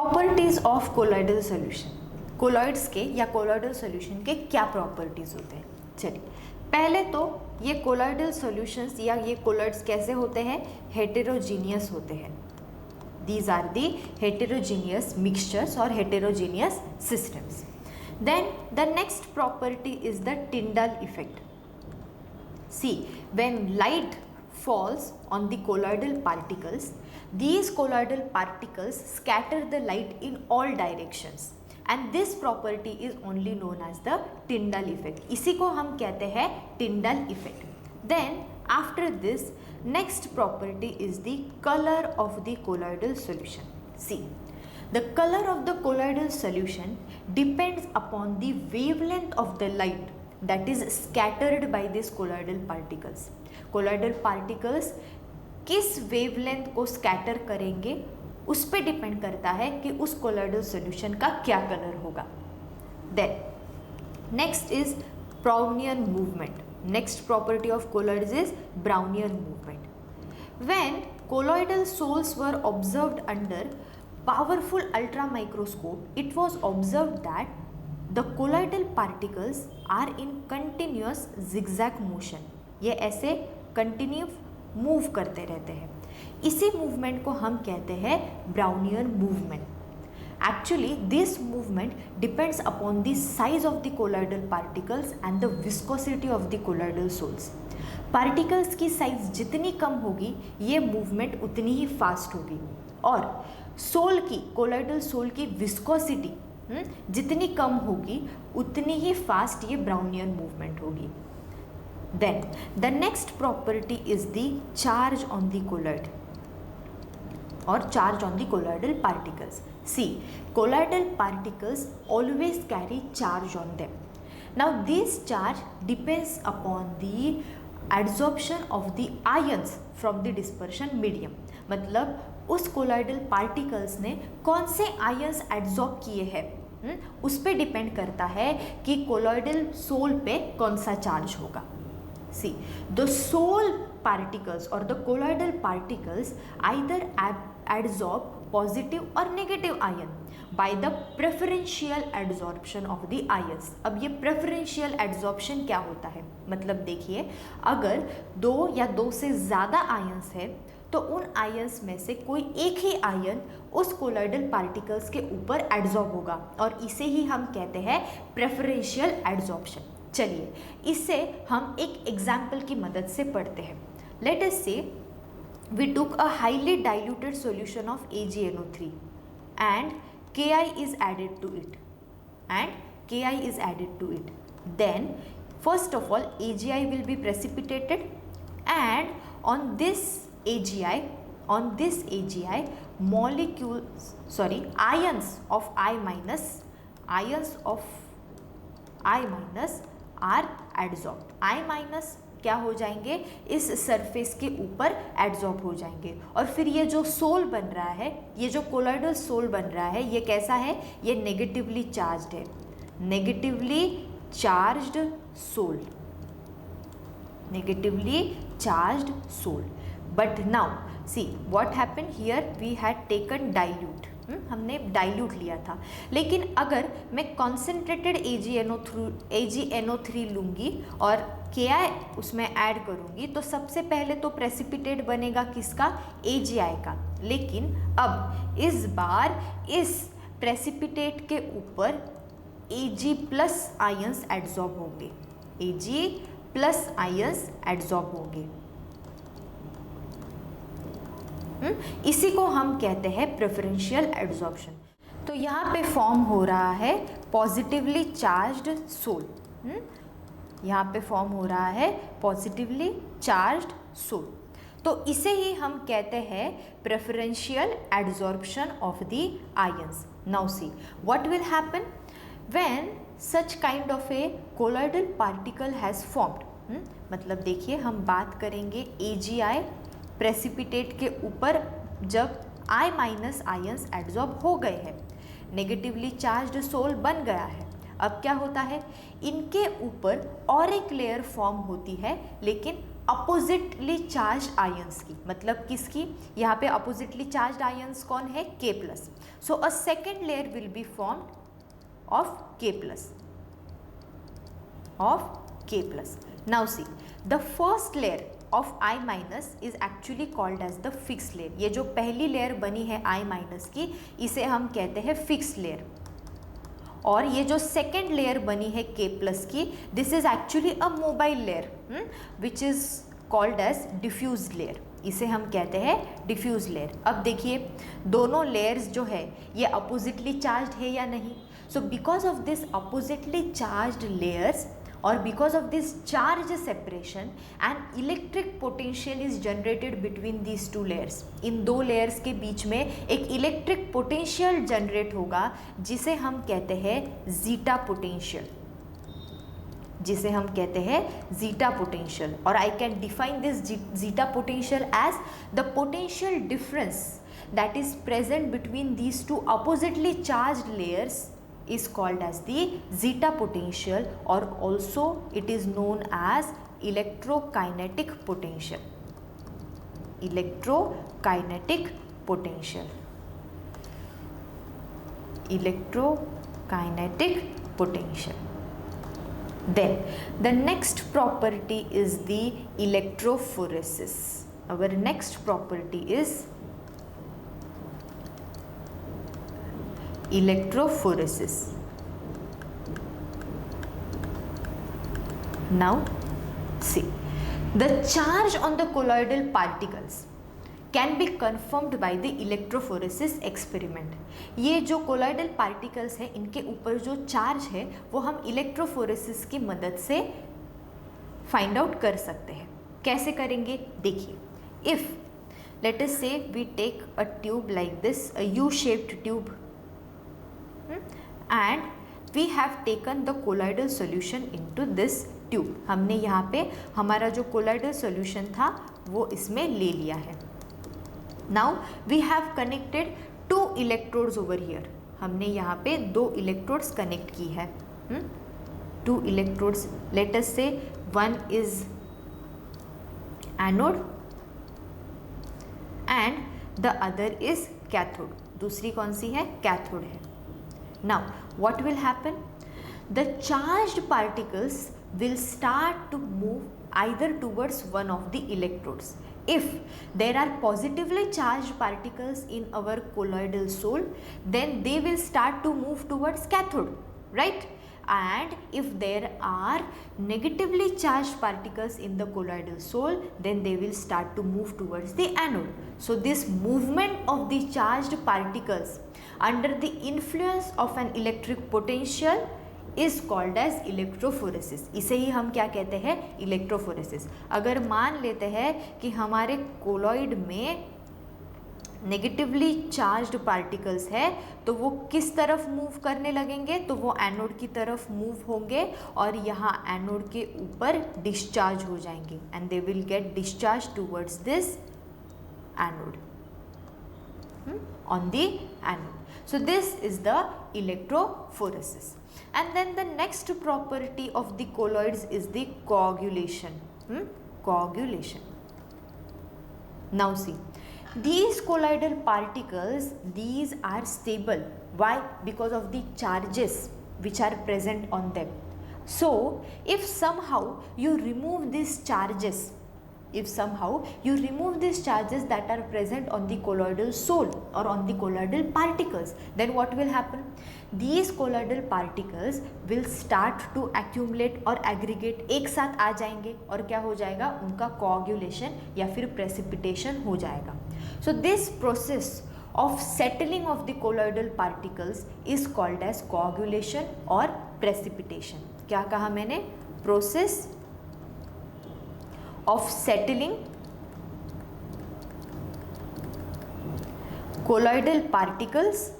Properties of colloidal solution. Colloids के या colloidal solution के क्या प्रॉपर्टीज होते हैं? चलिए, पहले तो ये कोलॉइडल सॉल्यूशंस या ये कोलॉइड्स कैसे होते हैं? हेटेरोजीनियस होते हैं। These are the heterogeneous mixtures और heterogeneous systems. Then the next property is the Tyndall effect. See, when light falls on the colloidal particles, these colloidal particles scatter the light in all directions and this property is only known as the Tyndall effect. इसी को हम कहते हैं Tyndall effect. Then after this, next property is the color of the colloidal solution. See, the color of the colloidal solution depends upon the wavelength of the light that is scattered by these colloidal particles. Colloidal particles किस wavelength को scatter करेंगे उस पे depend करता है कि उस colloidal solution का क्या कलर होगा. Then next is Brownian movement. Next property of colloids is Brownian movement. When colloidal sols were observed under powerful ultra microscope, it was observed that the colloidal particles are in continuous zigzag motion. ये ऐसे continue move करते रहते हैं. इसी movement को हम कहते हैं Brownian movement. Actually this movement depends upon the size of the colloidal particles and the viscosity of the colloidal sols. Particles की साइज जितनी कम होगी ये मूवमेंट उतनी ही फास्ट होगी और सोल की कोलॉइडल सोल की विस्कोसिटी जितनी कम होगी उतनी ही फास्ट ये ब्राउनियन मूवमेंट होगी. Then the next property is the charge on the colloid और charge on the colloidal particles. See, colloidal particles always carry charge on them. Now this charge depends upon the adsorption of the ions from the dispersion medium. मतलब उस colloidal particles ने कौन से ions adsorb किए हैं उस पे depend करता है कि कोलॉइडल सोल पे कौन सा चार्ज होगा. सी, द सोल पार्टिकल्स और the colloidal particles either adsorb positive और negative ion by the preferential adsorption of the ions. अब ये प्रेफरेंशियल एड्सॉर्प्शन क्या होता है? मतलब देखिए, अगर दो या दो से ज़्यादा आयंस है तो उन आयंस में से कोई एक ही आयन उस कोलॉइडल पार्टिकल्स के ऊपर एड्सॉर्ब होगा और इसे ही हम कहते हैं प्रेफरेंशियल एड्सॉर्प्शन. चलिए, इससे हम एक एग्जाम्पल की मदद से पढ़ते हैं. लेट अस से we took a highly diluted solution of AgNO3 and Ki is added to it. Then first of all AgI will be precipitated and on this AgI ions of I minus are adsorbed. I minus क्या हो जाएंगे? इस surface के ऊपर adsorb हो जाएंगे और फिर ये जो सोल बन रहा है, ये जो कोलॉइडल सोल बन रहा है, ये कैसा है? ये नेगेटिवली चार्ज्ड है. Negatively charged sol. But now see what happen here, we had taken dilute. हमने डाइल्यूट लिया था. लेकिन अगर मैं कॉन्सेंट्रेटेड AgNO3 लूँगी और Ki उसमें ऐड करूँगी तो सबसे पहले तो प्रेसिपिटेट बनेगा किसका? AgI का. लेकिन अब इस बार इस प्रेसिपिटेट के ऊपर Ag प्लस आयंस एड्सॉर्ब होंगे. Ag प्लस आयंस एड्सॉर्ब होंगे. इसी को हम कहते हैं प्रेफरेंशियल एड्सॉर्प्शन. तो यहाँ पे फॉर्म हो रहा है पॉजिटिवली चार्ज्ड सोल. यहाँ पे फॉर्म हो रहा है पॉजिटिवली चार्ज्ड सोल. तो इसे ही हम कहते हैं preferential adsorption of the ions. Now see what will happen when such kind of A colloidal particle has formed. मतलब देखिए, हम बात करेंगे AgI प्रेसिपिटेट के ऊपर जब I माइनस आयंस एड्सॉर्ब हो गए हैं, नेगेटिवली चार्ज्ड सोल बन गया है. अब क्या होता है? इनके ऊपर और एक लेयर फॉर्म होती है लेकिन अपोजिटली चार्ज आयंस की, मतलब किसकी, यहाँ पे अपोजिटली चार्ज आयंस कौन है, K+. So a second layer will be formed of K+. Now see, the first layer of I- is actually called as the fixed layer. ये जो पहली लेयर बनी है I- की, इसे हम कहते हैं फिक्स्ड लेयर. और ये जो सेकेंड लेयर बनी है K+ की, this is actually a mobile layer which is called as diffuse layer. इसे हम कहते हैं डिफ्यूज लेयर. अब देखिए दोनों लेयर्स जो है ये अपोजिटली चार्ज है या नहीं. So because of this oppositely charge layers और because of this charge separation and electric potential is generated between these two layers. इन दो लेयर्स के बीच में एक इलेक्ट्रिक पोटेंशियल जनरेट होगा जिसे हम कहते हैं जीटा पोटेंशियल, जिसे हम कहते हैं जीटा पोटेंशियल. और I can define this zeta potential as the potential difference that is present between these two oppositely charged layers is called as the zeta potential, or also it is known as electrokinetic potential. Electrokinetic potential. Electrokinetic potential. Then the next property is the electrophoresis. Our next property is electrophoresis. Now see, the charge on the colloidal particles can be confirmed by the electrophoresis experiment. ये जो colloidal particles है इनके ऊपर जो charge है वो हम electrophoresis की मदद से फाइंड आउट कर सकते हैं. कैसे करेंगे देखिए. If let us say we take a tube like this, a U-shaped tube, and we have taken the colloidal solution into this tube. हमने यहाँ पे हमारा जो colloidal solution था वो इसमें ले लिया है. Now we have connected 2 electrodes over here. हमने यहाँ पे 2 electrodes connect की है. 2 electrodes, let us say one is anode and the other is cathode. दूसरी कौन सी है, cathode है. Now what will happen? The charged particles will start to move either towards one of the electrodes. If there are positively charged particles in our colloidal sole, then they will start to move towards cathode, right? And if there are negatively charged particles in the colloidal sole, then they will start to move towards the anode. So this movement of the charged particles under the influence of an electric potential is called as electrophoresis. इसे ही हम क्या कहते हैं, electrophoresis. अगर मान लेते हैं कि हमारे कोलॉइड में नेगेटिवली चार्ज्ड पार्टिकल्स है तो वो किस तरफ मूव करने लगेंगे, तो वो एनोड की तरफ मूव होंगे और यहाँ एनोड के ऊपर डिस्चार्ज हो जाएंगे and they will get discharge towards this anode on the anode. So this is the electrophoresis. And then the next property of the colloids is the coagulation. Coagulation. Now see, these colloidal particles, these are stable. Why? Because of the charges which are present on them. So if somehow you remove these charges, that are present on the colloidal sole or on the colloidal particles, then what will happen? These colloidal particles will start to accumulate or aggregate, एक साथ आ जाएंगे और क्या हो जाएगा, उनका coagulation या फिर precipitation हो जाएगा. So this process of settling of the colloidal particles is called as coagulation or precipitation. क्या कहा मैंने? Process of settling colloidal particles,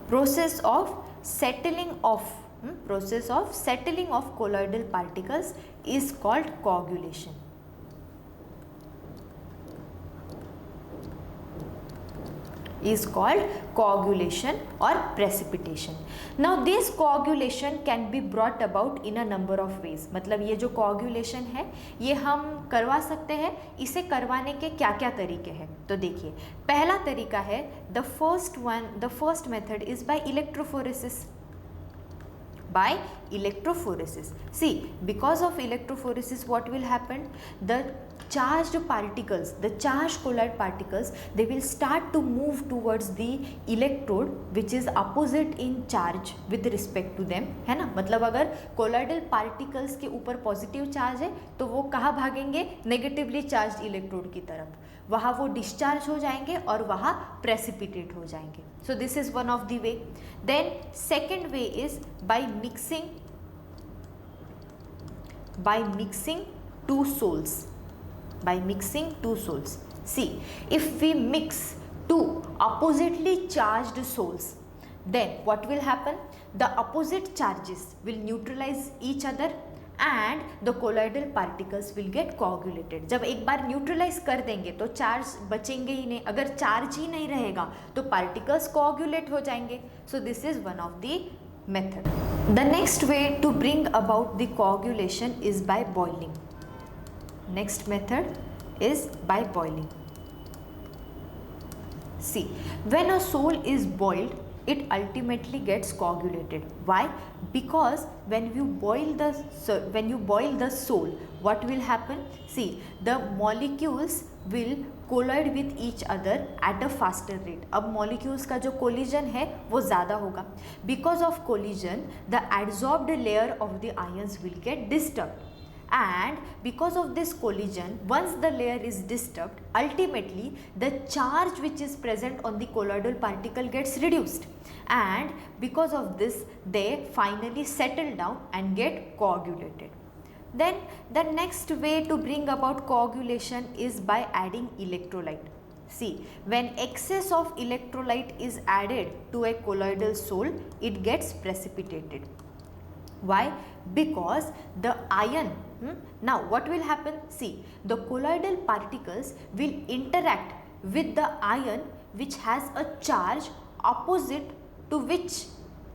process of settling of colloidal particles is called coagulation. is called coagulation or precipitation. Now this coagulation can be brought about in a number of ways. मतलब ये जो coagulation है ये हम करवा सकते हैं. इसे करवाने के क्या क्या तरीके हैं? तो देखिए, पहला तरीका है the first method is by electrophoresis. By electrophoresis. See, because of electrophoresis, what will happen? The charged particles, the charged colloid particles, they will start to move towards the electrode which is opposite in charge with respect to them, है ना. मतलब अगर colloidal particles के ऊपर positive charge है तो वो कहाँ भागेंगे? नेगेटिवली चार्ज इलेक्ट्रोड की तरफ. वहाँ वो डिस्चार्ज हो जाएंगे और वहाँ प्रेसिपिटेट हो जाएंगे. So this is one of the way. Then second way is by mixing two sols. By mixing two souls. See, if we mix two oppositely charged souls, then what will happen? The opposite charges will neutralize each other and the colloidal particles will get coagulated. जब एक बार neutralise कर देंगे तो charge बचेंगे ही नहीं. अगर charge ही नहीं रहेगा तो पार्टिकल्स कोआगुलेट हो जाएंगे. So this is one of the method. The next way to bring about the coagulation is by boiling. Next method is by boiling. See, when a soul is boiled, it ultimately gets coagulated. Why? Because when you boil the soul, what will happen? See, the molecules will collide with each other at a faster rate. अब molecules का जो collision है वो ज़्यादा होगा. Because of collision, the adsorbed layer of the ions will get disturbed. And because of this collision, once the layer is disturbed, ultimately the charge which is present on the colloidal particle gets reduced, and because of this they finally settle down and get coagulated. Then the next way to bring about coagulation is by adding electrolyte. See, when excess of electrolyte is added to a colloidal soul, it gets precipitated. Why? Because the ion, now what will happen? See, the colloidal particles will interact with the ion which has a charge opposite to which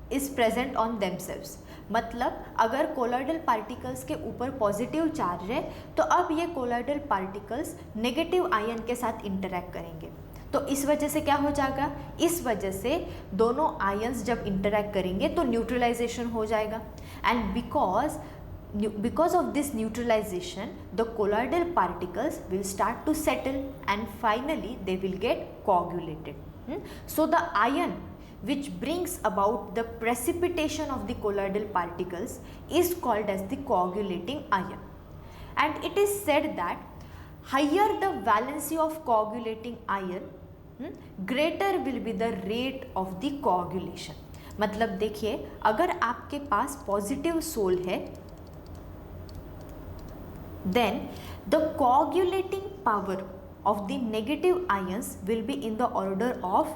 is present on themselves. मतलब अगर colloidal particles के ऊपर positive charge है तो अब ये colloidal particles negative ion के साथ इंटरैक्ट करेंगे. तो इस वजह से क्या हो जाएगा? इस वजह से दोनों आयंस जब इंटरैक्ट करेंगे तो न्यूट्रलाइजेशन हो जाएगा. And because of this neutralization, the colloidal particles will start to settle and finally they will get coagulated. So the ion which brings about the precipitation of the colloidal particles is called as the coagulating ion. And it is said that higher the valency of coagulating ion, greater will be the rate of the coagulation. मतलब देखिए, अगर आपके पास positive soul है then the coagulating power of the negative ions will be in the order of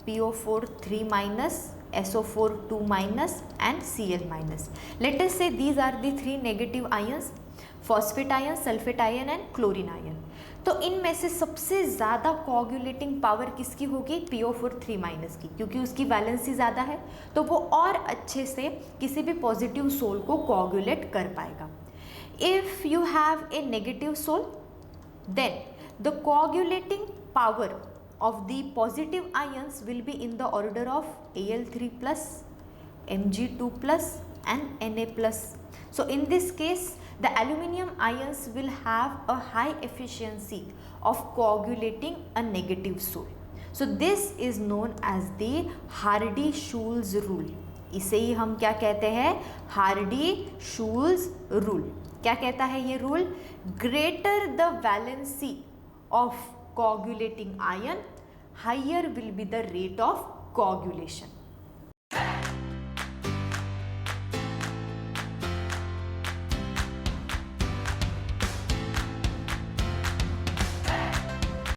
PO4 3 minus, SO4 2 minus and Cl minus. Let us say these are the three negative ions, phosphate ion, sulfate ion and chlorine ion. तो इनमें से सबसे ज़्यादा coagulating power किसकी होगी? PO4 3 minus की, क्योंकि उसकी वैलेंसी ज़्यादा है तो वो और अच्छे से किसी भी पॉजिटिव सोल को कोआगुलेट कर पाएगा. If you have a negative sol then the coagulating power of the positive ions will be in the order of Al3 plus, Mg2 plus and Na plus. So in this case the aluminium ions will have a high efficiency of coagulating a negative soul. So this is known as the Hardy-Schulze rule. इसे ही हम क्या कहते हैं? Hardy-Schulze rule. क्या कहता है ये rule? Greater the valency of coagulating ion, higher will be the rate of coagulation.